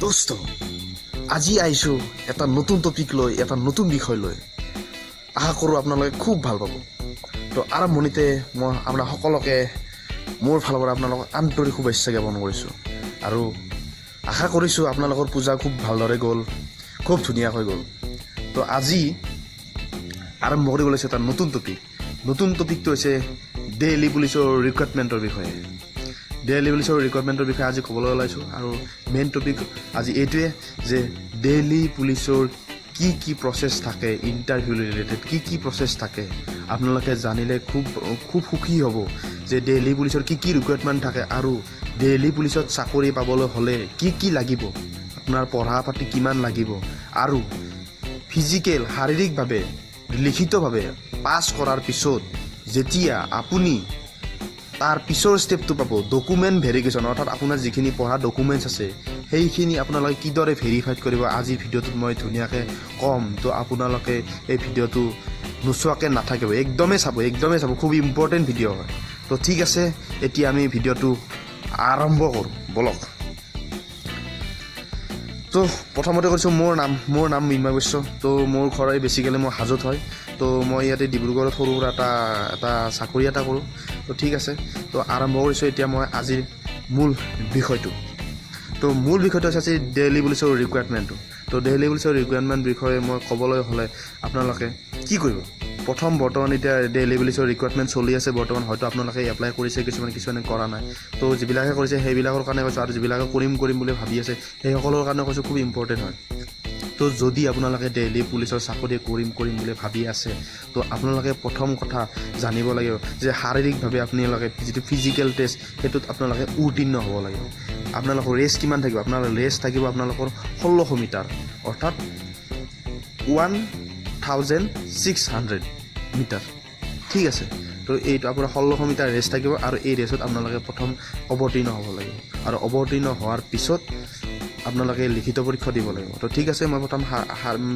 দোস্ত আজি আহিছো এটা নতুন টপিক লৈ এটা নতুন বিষয় লৈ আশা কৰোঁ আপোনালোকে খুব ভাল পাব তো আৰম্ভণিতে মই আপোনাক সকলোকে মোৰ ফালৰ পৰা আপোনালোকক আন্তৰিক শুভেচ্ছা জ্ঞাপন কৰিছোঁ আৰু আশা কৰিছোঁ আপোনালোকৰ পূজা খুব ভালদৰে গ'ল খুব ধুনীয়াকৈ গ'ল তো আজি আৰম্ভ কৰিব লৈছোঁ এটা নতুন টপিকটো হৈছে দিল্লী পুলিচৰ ৰিক্ৰুটমেণ্টৰ বিষয়ে দিল্লী পুলিচৰ ৰিক্ৰুটমেণ্টৰ বিষয়ে আজি ক'বলৈ ওলাইছোঁ আৰু মেইন টপিক আজি এইটোৱে যে দিল্লী পুলিচৰ কি প্ৰচেছ থাকে ইণ্টাৰভিউ ৰিলেটেড কি প্ৰচেছ থাকে আপোনালোকে জানিলে খুব সুখী হ'ব যে দিল্লী পুলিচৰ কি ৰিক্ৰুটমেণ্ট থাকে আৰু দিল্লী পুলিচত চাকৰি পাবলৈ হ'লে কি লাগিব আপোনাৰ পঢ়া পাতি কিমান লাগিব আৰু ফিজিকেল শাৰীৰিকভাৱে লিখিতভাৱে পাছ কৰাৰ পিছত যেতিয়া আপুনি তাৰ পিছৰ ষ্টেপটো পাব ডকুমেণ্ট ভেৰিফিকেশ্যন অৰ্থাৎ আপোনাৰ যিখিনি পঢ়া ডকুমেণ্টছ আছে সেইখিনি আপোনালোকে কিদৰে ভেৰিফাইড কৰিব আজিৰ ভিডিঅ'টোত মই ধুনীয়াকৈ ক'ম তো আপোনালোকে এই ভিডিঅ'টো নোচোৱাকৈ নাথাকিব একদমেই চাব খুব ইম্পৰ্টেণ্ট ভিডিঅ' হয় তো ঠিক আছে এতিয়া আমি ভিডিঅ'টো আৰম্ভ কৰোঁ বলক তো প্ৰথমতে কৈছোঁ মোৰ নাম মৃন্ময় বৈশ্য তো মোৰ ঘৰ বেছিকেলি মই হাজোত হয় তো মই ইয়াতে ডিব্ৰুগড়ত সৰু সুৰা এটা চাকৰি এটা কৰোঁ তো ঠিক আছে তো আৰম্ভ কৰিছোঁ এতিয়া মই আজিৰ মূল বিষয়টো হৈছে আজি দিল্লী পুলিচৰ ৰিক্ৰুটমেণ্টটো তো দিল্লী পুলিচৰ ৰিক্ৰুটমেণ্ট বিষয়ে মই ক'বলৈ হ'লে আপোনালোকে কি কৰিব প্ৰথম বৰ্তমান এতিয়া দিল্লী পুলিচৰ ৰিক্ৰুটমেণ্ট চলি আছে বৰ্তমান হয়তো আপোনালোকে এপ্লাই কৰিছে কিছুমানে কৰা নাই তো যিবিলাকে কৰিছে সেইবিলাকৰ কাৰণে কৈছোঁ আৰু যিবিলাকে কৰিম বুলি ভাবি আছে সেইসকলৰ কাৰণে কৈছোঁ খুব ইম্পৰ্টেণ্ট হয় তো যদি আপোনালোকে দিল্লী পুলিচৰ চাকৰি কৰিম বুলি ভাবি আছে তো আপোনালোকে প্ৰথম কথা জানিব লাগিব যে শাৰীৰিকভাৱে আপোনালোকে যিটো ফিজিকেল টেষ্ট সেইটোত আপোনালোকে উত্তীৰ্ণ হ'ব লাগিব আপোনালোকৰ ৰেচ কিমান থাকিব আপোনালোকৰ ৰেচ থাকিব আপোনালোকৰ 1600 মিটাৰ অৰ্থাৎ 1600 মিটাৰ ঠিক আছে তো এইটো আপোনাৰ 1600 মিটাৰ ৰেচ থাকিব আৰু এই ৰেচত আপোনালোকে প্ৰথম অৱতীৰ্ণ হ'ব লাগিব আৰু অৱতীৰ্ণ হোৱাৰ পিছত আপোনালোকে লিখিত পৰীক্ষা দিব লাগিব তো ঠিক আছে মই প্ৰথম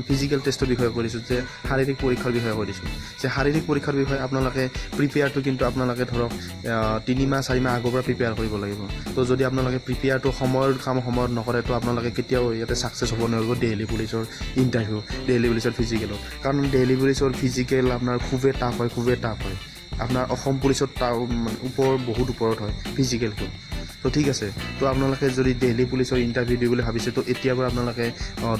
ফিজিকেল টেষ্টৰ বিষয়ে কৰিছোঁ যে শাৰীৰিক পৰীক্ষাৰ বিষয়ে কৰিছোঁ যে শাৰীৰিক পৰীক্ষাৰ বিষয়ে আপোনালোকে প্ৰিপেয়াৰটো কিন্তু আপোনালোকে ধৰক 3 মাহ 4 মাহ আগৰ পৰা প্ৰিপেয়াৰ কৰিব লাগিব তো যদি আপোনালোকে প্ৰিপেয়াৰটো সময়ত নকৰে তো আপোনালোকে কেতিয়াও ইয়াতে ছাকচেছ হ'ব নোৱাৰিব দিল্লী পুলিচৰ ইণ্টাৰভিউ দিল্লী পুলিচৰ ফিজিকেলত কাৰণ দিল্লী পুলিচৰ ফিজিকেল আপোনাৰ খুবেই টাফ হয় আপোনাৰ অসম পুলিচত বহুত ওপৰত হয় ফিজিকেলটো তো ঠিক আছে তো আপোনালোকে যদি দিল্লী পুলিচৰ ইণ্টাৰভিউ দিবলৈ ভাবিছে তো এতিয়াৰ পৰা আপোনালোকে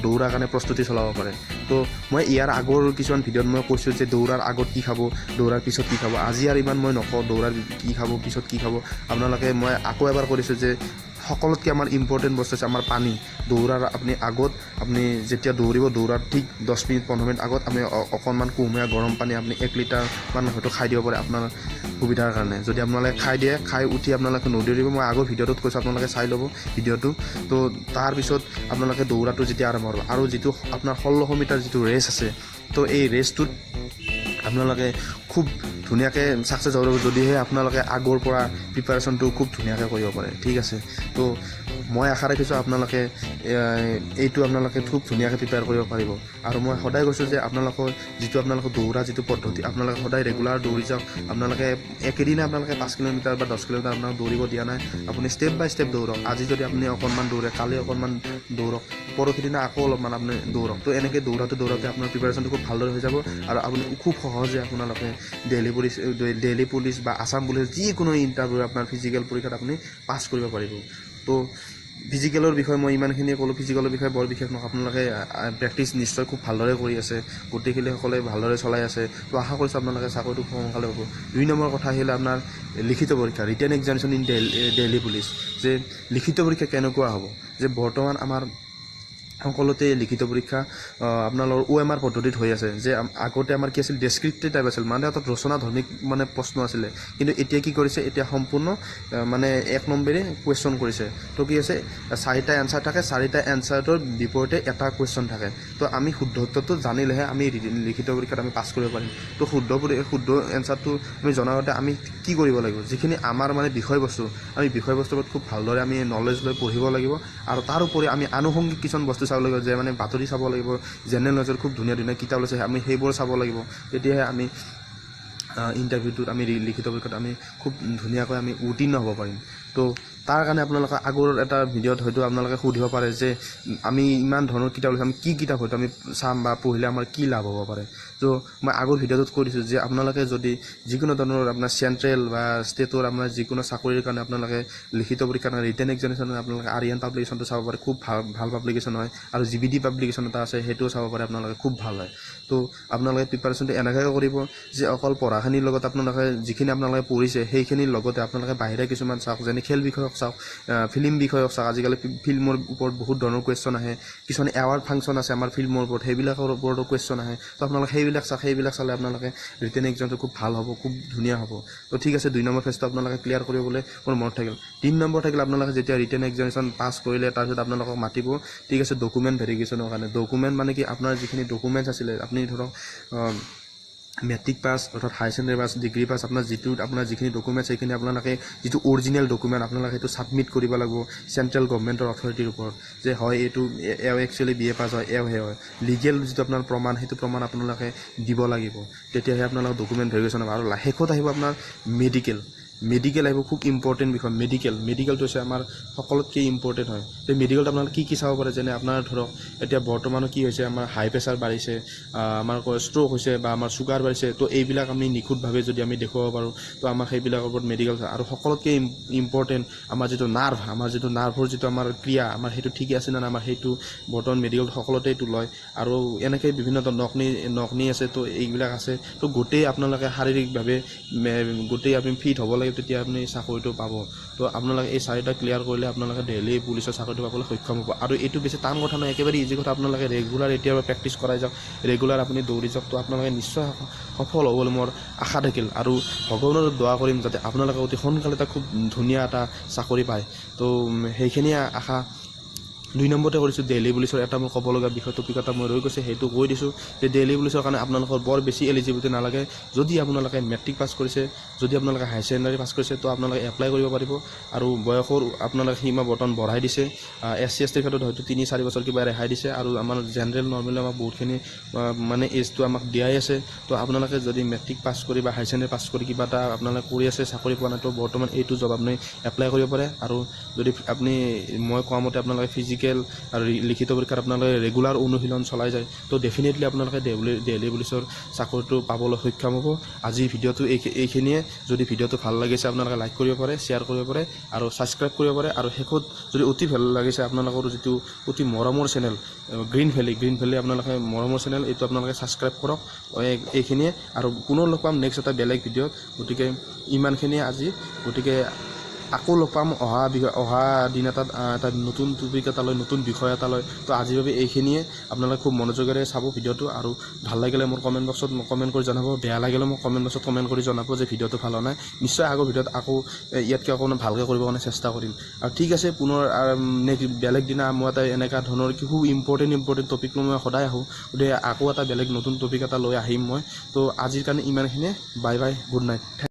দৌৰাৰ কাৰণে প্ৰস্তুতি চলাব পাৰে তো মই ইয়াৰ আগৰ কিছুমান ভিডিঅ'ত মই কৈছোঁ যে দৌৰাৰ আগত কি খাব দৌৰাৰ পিছত কি খাব আজি আৰু ইমান মই নকওঁ দৌৰাৰ কি খাব পিছত কি খাব আপোনালোকে মই আকৌ এবাৰ কৰিছোঁ যে সকলোতকৈ আমাৰ ইম্পৰ্টেণ্ট বস্তু হৈছে আমাৰ পানী দৌৰাৰ আগত আপুনি যেতিয়া দৌৰাৰ ঠিক 10 মিনিট 15 মিনিট আগত আপুনি অকণমান কুহুমীয়া গৰম পানী আপুনি 1 লিটাৰমান হয়তো খাই দিব পাৰে আপোনাৰ সুবিধাৰ কাৰণে যদি আপোনালোকে খাই উঠি আপোনালোকে নদৌৰিব মই আগৰ ভিডিঅ'টোত কৈছোঁ আপোনালোকে চাই ল'ব ভিডিঅ'টো তো তাৰপিছত আপোনালোকে দৌৰাটো যেতিয়া আৰম্ভ কৰিব আৰু যিটো আপোনাৰ 1600 মিটাৰ যিটো ৰেচ আছে তো এই ৰেচটোত আপোনালোকে খুব ধুনীয়াকৈ ছাকচেছ হ'ব যদিহে আপোনালোকে আগৰ পৰা প্ৰিপাৰেশ্যনটো খুব ধুনীয়াকৈ কৰিব পাৰে ঠিক আছে তো মই আশা ৰাখিছোঁ আপোনালোকে এইটো আপোনালোকে খুব ধুনীয়াকৈ প্ৰিপেয়াৰ কৰিব পাৰিব আৰু মই সদায় কৈছোঁ যে আপোনালোকৰ দৌৰা যিটো পদ্ধতি আপোনালোকে সদায় ৰেগুলাৰ দৌৰি যাওক আপোনালোকে একেদিনে আপোনালোকে 5 কিলোমিটাৰ বা 10 কিলোমিটাৰ আপোনাক দৌৰিব দিয়া নাই আপুনি ষ্টেপ বাই ষ্টেপ দৌৰক আজি যদি আপুনি অকণমান দৌৰে কালি অকণমান দৌৰক পৰহি দিনা আকৌ অলপমান আপুনি দৌৰক তো এনেকৈ দৌৰাতে আপোনাৰ প্ৰিপাৰেশ্যনটো খুব ভালদৰে হৈ যাব আৰু আপুনি খুব সহজে আপোনালোকে দিল্লী পুলিচ বা আছাম পুলিচ যিকোনো ইণ্টাৰভিউ আপোনাৰ ফিজিকেল পৰীক্ষাত আপুনি পাছ কৰিব পাৰিব তো ফিজিকেলৰ বিষয়ে মই ইমানখিনিয়ে ক'লোঁ ফিজিকেলৰ বিষয়ে বৰ বিশেষ নহয় আপোনালোকে প্ৰেক্টিচ নিশ্চয় খুব ভালদৰে কৰি আছে গোটেইখিনিসকলে ভালদৰে চলাই আছে তো আশা কৰিছোঁ আপোনালোকে চাকৰিটো সোনকালে হ'ব 2 নম্বৰ কথা আহিলে আপোনাৰ লিখিত পৰীক্ষা written examination in Delhi police যে লিখিত পৰীক্ষা কেনেকুৱা হ'ব যে বৰ্তমান আমাৰ সকলোতে লিখিত পৰীক্ষা আপোনালোকৰ OMR পদ্ধতিত হৈ আছে যে আগতে আমাৰ কি আছিল ডেছক্ৰিপটিভ টাইপ আছিল মানে অৰ্থাৎ ৰচনাধৰ্মিক মানে প্ৰশ্ন আছিলে কিন্তু এতিয়া কি কৰিছে এতিয়া সম্পূৰ্ণ মানে 1 নম্বৰে কুৱেশ্যন কৰিছে তো কি আছে 4টা এনচাৰ থাকে 4টা এনচাৰটোৰ বিপৰীতে এটা কুৱেশ্যন থাকে তো আমি শুদ্ধত্বটো জানিলেহে আমি লিখিত পৰীক্ষাত আমি পাছ কৰিব পাৰিম তো শুদ্ধ এনচাৰটো আমি জনাৰ আগতে আমি কি কৰিব লাগিব যিখিনি আমাৰ মানে বিষয়বস্তুৰ ওপৰত খুব ভালদৰে আমি নলেজ লৈ পঢ়িব লাগিব আৰু তাৰ উপৰি আমি আনুষংগিক কিছুমান বস্তু চাব লাগিব যে মানে বাতৰি চাব লাগিব জেনেৰেল নলেজৰ খুব ধুনীয়া কিতাপ আছে আমি সেইবোৰ চাব লাগিব তেতিয়াহে আমি ইণ্টাৰভিউটোত আমি লিখিত পৰীক্ষাত আমি খুব ধুনীয়াকৈ আমি উত্তীৰ্ণ হ'ব পাৰিম তো তাৰ কাৰণে আপোনালোকে আগৰ এটা ভিডিঅ'ত হয়তো আপোনালোকে সুধিব পাৰে যে আমি ইমান ধৰণৰ কিতাপ লৈছোঁ, আমি কি কিতাপ হয়তো আমি চাম বা পঢ়িলে আমাৰ কি লাভ হ'ব পাৰে। তো মই আগৰ ভিডিঅ'টোত কৈ দিছোঁ যে আপোনালোকে যদি যিকোনো ধৰণৰ আপোনাৰ চেণ্ট্ৰেল বা ষ্টেটৰ আপোনাৰ যিকোনো চাকৰিৰ কাৰণে আপোনালোকে লিখিত পৰীক্ষাৰ কাৰণে ৰিটেন এক্সামিনেশ্যন আপোনালোকে আৰিয়ান পাব্লিকেশ্যনটো চাব পাৰে, খুব ভাল পাব্লিকেশ্যন হয়। আৰু GBD পাব্লিকেশ্যন এটা আছে, সেইটোও চাব পাৰে আপোনালোকে, খুব ভাল হয়। তো আপোনালোকে প্ৰিপাৰেশ্যনটো এনেকৈ কৰিব যে অকল পঢ়াখিনিৰ লগত আপোনালোকে যিখিনি আপোনালোকে পঢ়িছে সেইখিনিৰ লগতে আপোনালোকে বাহিৰা কিছুমান চাওক, যেনে খেল বিষয়ক চাওক, ফিল্ম বিষয়ক চাওক। আজিকালি ফিল্মৰ ওপৰত বহুত ধৰণৰ কুৱেশ্যন আহে, কিছুমান এৱাৰ্ড ফাংচন আছে আমাৰ ফিল্মৰ ওপৰত, সেইবিলাকৰ ওপৰতো কুৱেশ্যন আহে। তো আপোনালোকে সেইবিলাক চালে আপোনালোকে ৰিটেন এক্সামটো খুব ভাল হ'ব, খুব ধুনীয়া হ'ব। তো ঠিক আছে, 2 নম্বৰ ফেজটো আপোনালোকে ক্লিয়াৰ কৰিবলৈ মোৰ মনত থাকিল। 3 নম্বৰ থাকিল আপোনালোকে যেতিয়া ৰিটেন এক্সামিনেশ্যন পাছ কৰিলে তাৰপিছত আপোনালোকক মাতিব, ঠিক আছে, ডকুমেণ্ট ভেৰিফিকেশ্যনৰ কাৰণে। ডকুমেণ্ট মানে কি, আপোনাৰ যিখিনি ডকুমেণ্টছ আছিলে, আপুনি ধৰক মেট্ৰিক পাছ অৰ্থাৎ higher secondary pass, degree pass, আপোনাৰ যিখিনি ডকুমেণ্টছ সেইখিনি আপোনালোকে যিটো অৰিজিনেল ডকুমেণ্ট আপোনালোকে সেইটো ছাবমিট কৰিব লাগিব চেণ্ট্ৰেল গভৰ্ণমেণ্টৰ অথৰিটিৰ ওপৰত, যে হয় এইটো একচুৱেলি BA পাছ হয়, হয়। লিগেল যিটো আপোনাৰ প্ৰমাণ, সেইটো প্ৰমাণ আপোনালোকে দিব লাগিব, তেতিয়াহে আপোনালোকৰ ডকুমেণ্ট ভেৰিফিকেশ্যন হ'ব। আৰু শেষত আহিব আপোনাৰ মেডিকেল আহিব, খুব ইম্পৰ্টেণ্ট বিষয়। মেডিকেলটো হৈছে আমাৰ সকলোতকৈ ইম্পৰ্টেণ্ট হয়। তো মেডিকেলত আপোনালোকে কি চাব পাৰে, যেনে আপোনাৰ ধৰক এতিয়া বৰ্তমানো কি হৈছে, আমাৰ হাই প্ৰেছাৰ বাঢ়িছে, আমাৰ ষ্ট্ৰ'ক হৈছে বা আমাৰ চুগাৰ বাঢ়িছে। তো এইবিলাক আমি নিখুঁতভাৱে যদি আমি দেখুৱাব পাৰোঁ, তো আমাৰ সেইবিলাকৰ ওপৰত মেডিকেল। আৰু সকলোতকৈ ইম্পৰ্টেণ্ট আমাৰ যিটো নাৰ্ভৰ যিটো আমাৰ ক্ৰিয়া, আমাৰ সেইটো ঠিকে আছে নে নাই, আমাৰ সেইটো বৰ্তমান মেডিকেল সকলোতে এইটো লয়। আৰু এনেকৈ বিভিন্ন নকনি আছে, তো এইবিলাক আছে। তো গোটেই আপোনালোকে শাৰীৰিকভাৱে গোটেই আপুনি ফিট হ'ব লাগিব, তেতিয়া আপুনি চাকৰিটো পাব। তো আপোনালোকে এই 4টা ক্লিয়াৰ কৰিলে আপোনালোকে দিল্লী পুলিচৰ চাকৰিটো পাবলৈ সক্ষম হ'ব। আৰু এইটো বেছি টান কথা নহয়, একেবাৰে ইজি কথা। আপোনালোকে ৰেগুলাৰ এতিয়াৰ পৰা প্ৰেক্টিছ কৰাই যাওক, ৰেগুলাৰ আপুনি দৌৰি যাওক, তো আপোনালোকে নিশ্চয় সফল হ'ব বুলি মোৰ আশা থাকিল। আৰু ভগৱানৰ দোৱা কৰিম যাতে আপোনালোকে অতি সোনকালে এটা খুব ধুনীয়া এটা চাকৰি পায়। তো সেইখিনিয়ে আশা। 2 নম্বৰতে কৰিছোঁ দিল্লী পুলিচৰ এটা মোৰ ক'ব লগা বিষয় টপিক এটা মই ৰৈ গৈছে, সেইটো কৈ দিছোঁ যে দিল্লী পুলিচৰ কাৰণে আপোনালোকৰ বৰ বেছি এলিজিবিলিটি নালাগে। যদি আপোনালোকে মেট্ৰিক পাছ কৰিছে, যদি আপোনালোকে হায়াৰ ছেকেণ্ডাৰী পাছ কৰিছে, তো আপোনালোকে এপ্লাই কৰিব পাৰিব। আৰু বয়সৰ আপোনালোকে সীমা বৰ্তমান বঢ়াই দিছে। SC STৰ ক্ষেত্ৰত হয়তো 3-4 বছৰ কিবা ৰেহাই দিছে। আৰু আমাৰ জেনেৰেল নৰ্মেলি আমাক বহুতখিনি মানে এজটো আমাক দিয়াই আছে। তো আপোনালোকে যদি মেট্ৰিক পাছ কৰি বা হায়াৰ ছেকেণ্ডাৰী পাছ কৰি কিবা এটা আপোনালোকে কৰি আছে, চাকৰি পোৱা নাই, তো বৰ্তমান এইটো জব আপুনি এপ্লাই কৰিব পাৰে। আৰু যদি আপুনি মই কোৱা মতে আপোনালোকে ফিজিকেল আৰু লিখিত পৰীক্ষাত আপোনালোকে ৰেগুলাৰ অনুশীলন চলাই যায়, তো ডেফিনেটলি আপোনালোকে দিল্লী পুলিচৰ চাকৰিটো পাবলৈ সক্ষম হ'ব। আজিৰ ভিডিঅ'টো এইখিনিয়ে। যদি ভিডিঅ'টো ভাল লাগিছে আপোনালোকে লাইক কৰিব পাৰে, শ্বেয়াৰ কৰিব পাৰে আৰু ছাবস্ক্ৰাইব কৰিব পাৰে। আৰু শেষত যদি অতি ভাল লাগিছে আপোনালোকৰ যিটো অতি মৰমৰ চেনেল গ্ৰীণ ভেলী আপোনালোকে মৰমৰ চেনেল, এইটো আপোনালোকে ছাবস্ক্ৰাইব কৰক। এইখিনিয়ে, আৰু পুনৰ লগ পাম নেক্সট এটা বেলেগ ভিডিঅ'ত। গতিকে ইমানখিনিয়ে আজি। গতিকে আকৌ লগ পাম অহা দিন এটাত এটা নতুন টপিক এটা লৈ, নতুন বিষয় এটা লৈ। তো আজিৰ বাবে এইখিনিয়ে। আপোনালোকে খুব মনোযোগেৰে চাব ভিডিঅ'টো, আৰু ভাল লাগিলে মোৰ কমেণ্ট বক্সত কমেণ্ট কৰি জনাব, বেয়া লাগিলে মোক কমেণ্ট বক্সত কমেণ্ট কৰি জনাব যে ভিডিঅ'টো ভাল হোৱা নাই। নিশ্চয় আগৰ ভিডিঅ'ত আকৌ ইয়াতকৈ অকণমান ভালকৈ কৰিবৰ কাৰণে চেষ্টা কৰিম। আৰু ঠিক আছে, পুনৰ নেক্সট বেলেগ দিনা মই এটা এনেকুৱা ধৰণৰ খুব ইম্পৰ্টেণ্ট টপিক লৈ মই সদায় আহোঁ। গতিকে আকৌ এটা বেলেগ নতুন টপিক এটা লৈ আহিম মই। তো আজিৰ কাৰণে ইমানখিনিয়ে। Bye bye, good night.